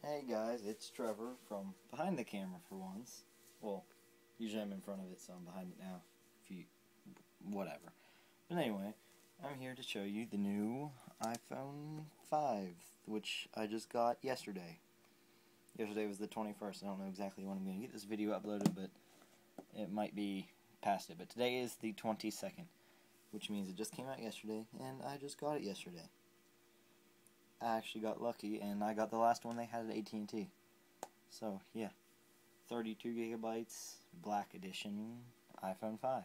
Hey guys, it's Trevor from behind the camera for once. Well, usually I'm in front of it, so I'm behind it now. Whatever. But anyway, I'm here to show you the new iPhone 5, which I just got yesterday. Yesterday was the 21st. I don't know exactly when I'm going to get this video uploaded, but it might be past it. But today is the 22nd, which means it just came out yesterday, and I just got it yesterday. I actually got lucky, and I got the last one they had at AT&T. So, yeah. 32 gigabytes, black edition, iPhone 5.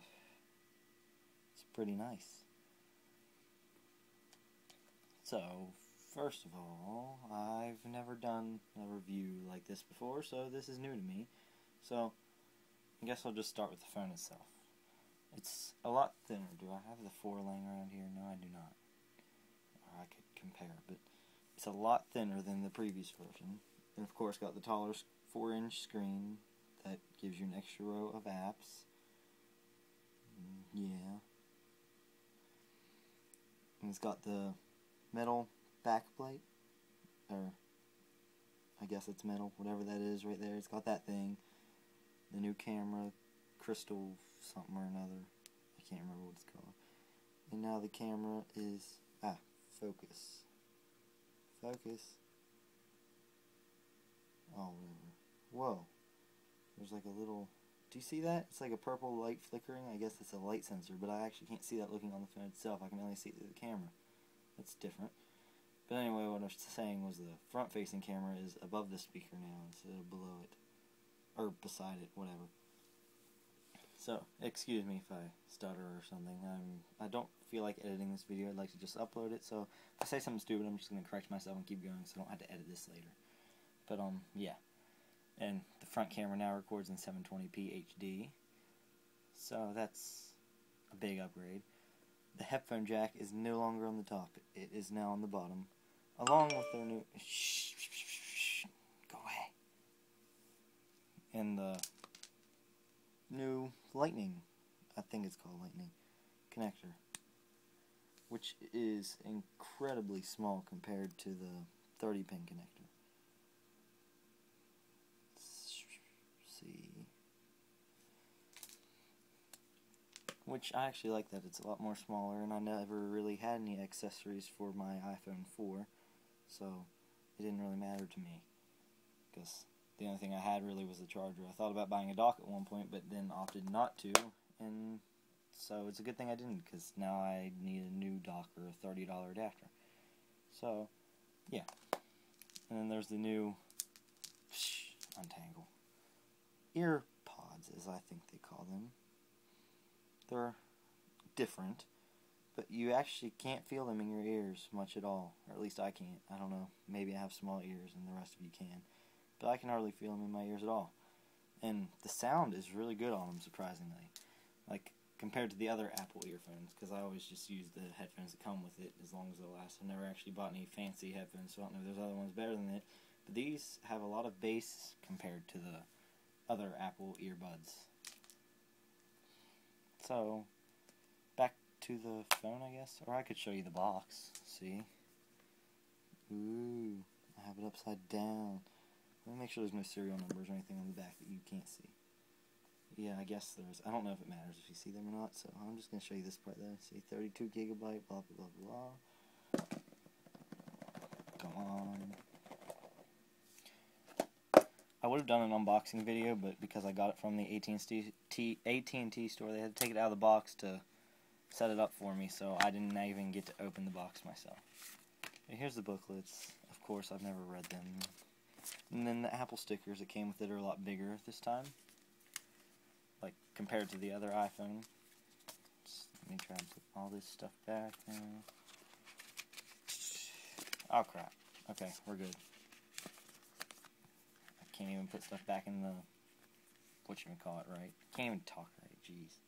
It's pretty nice. So, first of all, I've never done a review like this before, so this is new to me. So, I guess I'll just start with the phone itself. It's a lot thinner. Do I have the 4 laying around here? No, I do not. Or I could compare, but it's a lot thinner than the previous version. And of course got the taller 4-inch screen that gives you an extra row of apps. Yeah. And it's got the metal backplate, or I guess it's metal, whatever that is right there. It's got that thing. The new camera, crystal something or another. I can't remember what it's called. And now the camera is, focus. Focus. Oh, whatever. Whoa. There's like a little... Do you see that? It's like a purple light flickering. I guess it's a light sensor, but I actually can't see that looking on the phone itself. I can only see it through the camera. That's different. But anyway, what I was saying was the front-facing camera is above the speaker now instead of below it. Or beside it, whatever. So, excuse me if I stutter or something. I don't feel like editing this video. I'd like to just upload it. So, if I say something stupid, I'm just going to correct myself and keep going so I don't have to edit this later. But, yeah. And the front camera now records in 720p HD. So, that's a big upgrade. The headphone jack is no longer on the top. It is now on the bottom. Along with their new... Shh. Go away. And the new Lightning, I think it's called Lightning, connector, which is incredibly small compared to the 30-pin connector. Let's see. Which I actually like that it's a lot more smaller, and I never really had any accessories for my iPhone 4, so it didn't really matter to me, because the only thing I had really was the charger. I thought about buying a dock at one point, but then opted not to, and so it's a good thing I didn't, because now I need a new dock or a $30 adapter. So, yeah. And then there's the new, untangle, EarPods, as I think they call them. They're different, but you actually can't feel them in your ears much at all, or at least I can't. I don't know, maybe I have small ears and the rest of you can. But I can hardly feel them in my ears at all. And the sound is really good on them, surprisingly. Like, compared to the other Apple earphones, because I always just use the headphones that come with it as long as they'll last. I've never actually bought any fancy headphones, so I don't know if there's other ones better than it. But these have a lot of bass compared to the other Apple earbuds. So, back to the phone, I guess. Or I could show you the box. See? Ooh, I have it upside down. Let me make sure there's no serial numbers or anything on the back that you can't see. Yeah, I guess there's. I don't know if it matters if you see them or not, so I'm just going to show you this part there. See, 32 gigabyte, blah, blah, blah, blah. Come on. I would have done an unboxing video, but because I got it from the AT&T store, they had to take it out of the box to set it up for me, so I didn't even get to open the box myself. And here's the booklets. Of course, I've never read them. And then the Apple stickers that came with it are a lot bigger this time, like compared to the other iPhone. Let me try and put all this stuff back now. Oh crap. Okay, we're good. I can't even put stuff back in the, whatchamacallit, right? Can't even talk right, jeez.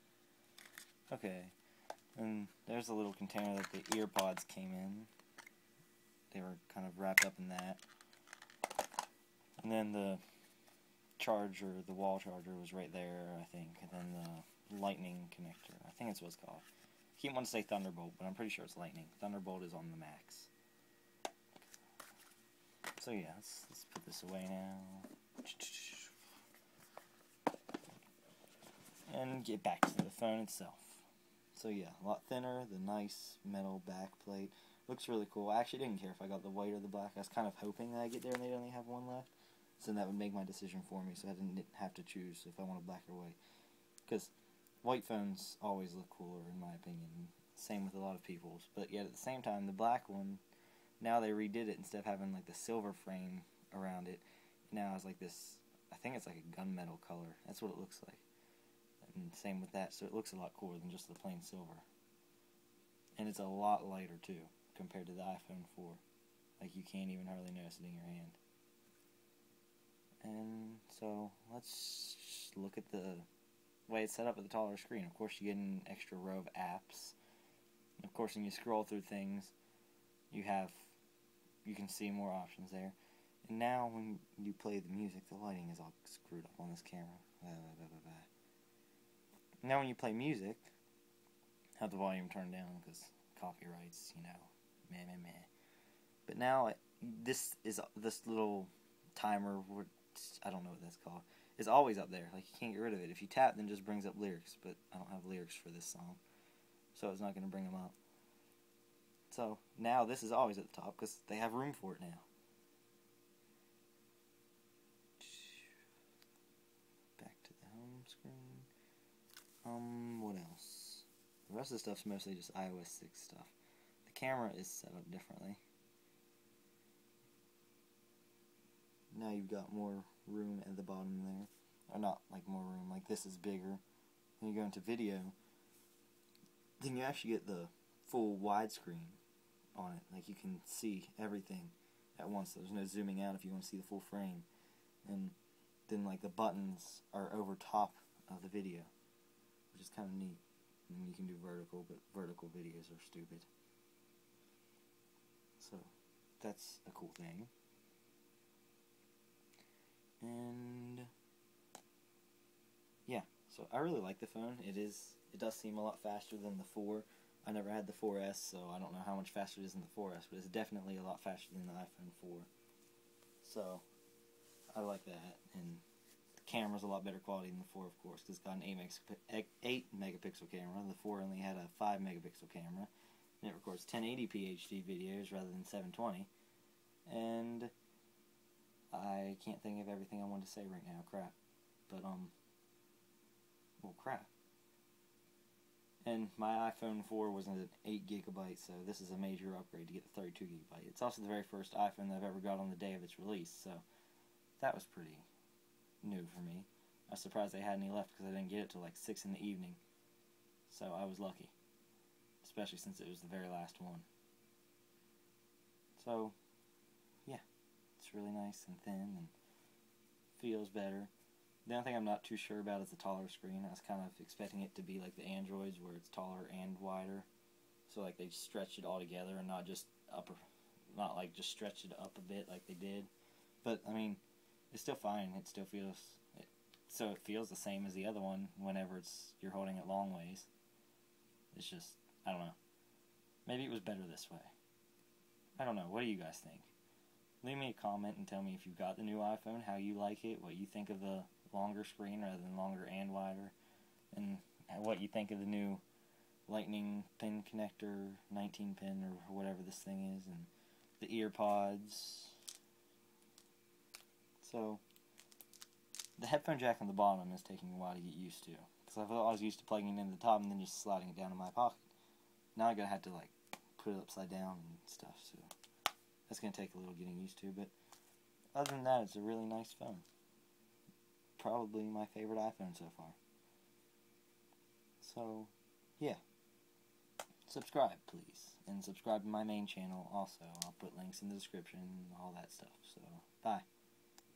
Okay, and there's a little container that the EarPods came in. They were kind of wrapped up in that. And then the charger, the wall charger was right there, I think. And then the Lightning connector, I think that's what it's called. I keep wanting to say Thunderbolt, but I'm pretty sure it's Lightning. Thunderbolt is on the Max. So yeah, let's put this away now. And get back to the phone itself. So yeah, a lot thinner, the nice metal back plate. Looks really cool. I actually didn't care if I got the white or the black. I was kind of hoping that I get there and they'd only have one left. So that would make my decision for me, so I didn't have to choose if I wanted black or white. Because white phones always look cooler, in my opinion. Same with a lot of people's. But yet at the same time, the black one, now they redid it. Instead of having like the silver frame around it, now it's like this, I think it's like a gunmetal color. That's what it looks like. And same with that, so it looks a lot cooler than just the plain silver. And it's a lot lighter too, compared to the iPhone 4. Like you can't even hardly notice it in your hand. And so let's look at the way it's set up with the taller screen. Of course, you get an extra row of apps. Of course, when you scroll through things, you can see more options there. And now, when you play the music, the lighting is all screwed up on this camera. Now, when you play music, have the volume turned down because copyrights, meh. But now, this little timer, I don't know what that's called, is always up there. Like, you can't get rid of it. If you tap, then it just brings up lyrics, but I don't have lyrics for this song, so it's not going to bring them up. So, now this is always at the top because they have room for it now. Back to the home screen. What else? The rest of the stuff's mostly just iOS 6 stuff. The camera is set up differently. Now you've got more room at the bottom there. Or not like more room, like this is bigger. Then you go into video, then you actually get the full widescreen on it. Like you can see everything at once. There's no zooming out if you want to see the full frame. And then like the buttons are over top of the video, which is kind of neat. And you can do vertical, but vertical videos are stupid. So that's a cool thing. And yeah, so I really like the phone. It does seem a lot faster than the 4. I never had the 4S, so I don't know how much faster it is than the 4S, but it's definitely a lot faster than the iPhone 4. So I like that. And the camera's a lot better quality than the 4, of course, because it's got an 8 megapixel camera. The 4 only had a 5 megapixel camera. And it records 1080p HD videos rather than 720. And I can't think of everything I want to say right now. Crap. But, well, crap. And my iPhone 4 was an 8 gigabyte, so this is a major upgrade to get the 32 gigabyte. It's also the very first iPhone that I've ever got on the day of its release, so that was pretty new for me. I was surprised they had any left because I didn't get it till like 6 in the evening. So I was lucky. Especially since it was the very last one. So, yeah. It's really nice and thin and feels better. The only thing I'm not too sure about is the taller screen. I was kind of expecting it to be like the Androids where it's taller and wider. So like they stretched it all together and not just like just stretched it up a bit like they did. But I mean, it's still fine. It still feels so it feels the same as the other one whenever you're holding it long ways. It's just, I don't know. Maybe it was better this way. I don't know. What do you guys think? Leave me a comment and tell me if you've got the new iPhone, how you like it, what you think of the longer screen rather than longer and wider, and what you think of the new Lightning pin connector, 19 pin or whatever this thing is, and the EarPods. So, the headphone jack on the bottom is taking a while to get used to, because I was used to plugging it in the top and then just sliding it down in my pocket. Now I'm going to have to like put it upside down and stuff, so that's going to take a little getting used to, but other than that, it's a really nice phone. Probably my favorite iPhone so far. So, yeah. Subscribe, please. And subscribe to my main channel also. I'll put links in the description and all that stuff. So, bye.